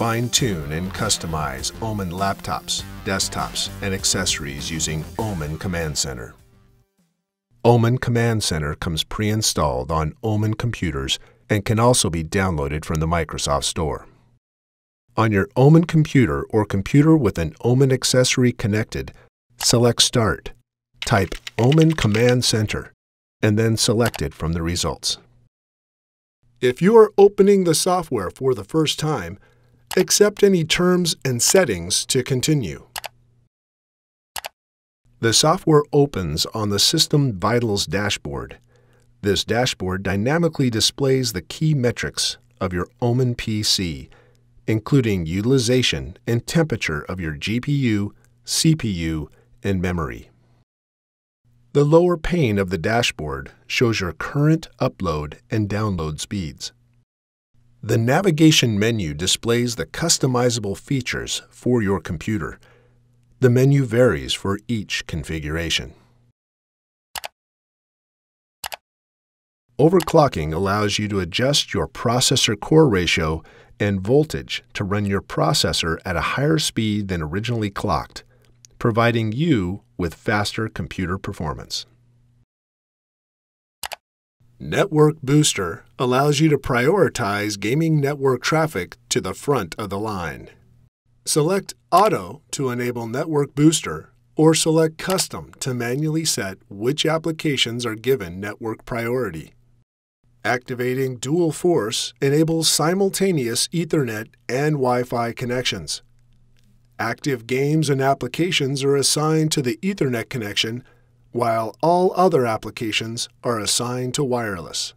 Fine-tune and customize OMEN laptops, desktops, and accessories using OMEN Command Center. OMEN Command Center comes pre-installed on OMEN computers and can also be downloaded from the Microsoft Store. On your OMEN computer or computer with an OMEN accessory connected, select Start, type OMEN Command Center, and then select it from the results. If you are opening the software for the first time, accept any terms and settings to continue. The software opens on the System Vitals dashboard. This dashboard dynamically displays the key metrics of your OMEN PC, including utilization and temperature of your GPU, CPU, and memory. The lower pane of the dashboard shows your current upload and download speeds. The navigation menu displays the customizable features for your computer. The menu varies for each configuration. Overclocking allows you to adjust your processor core ratio and voltage to run your processor at a higher speed than originally clocked, providing you with faster computer performance. Network Booster allows you to prioritize gaming network traffic to the front of the line. Select Auto to enable Network Booster, or select Custom to manually set which applications are given network priority. Activating Dual Force enables simultaneous Ethernet and Wi-Fi connections. Active games and applications are assigned to the Ethernet connection, while all other applications are assigned to wireless.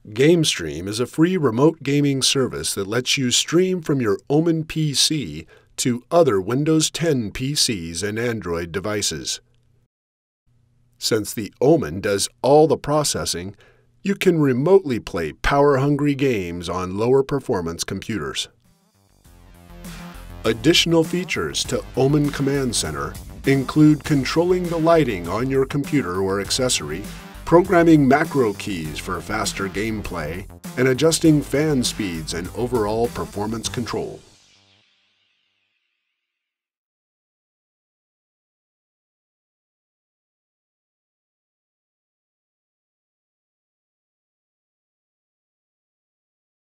GameStream is a free remote gaming service that lets you stream from your OMEN PC to other Windows 10 PCs and Android devices. Since the OMEN does all the processing, you can remotely play power-hungry games on lower performance computers. Additional features to OMEN Command Center include controlling the lighting on your computer or accessory, programming macro keys for faster gameplay, and adjusting fan speeds and overall performance control.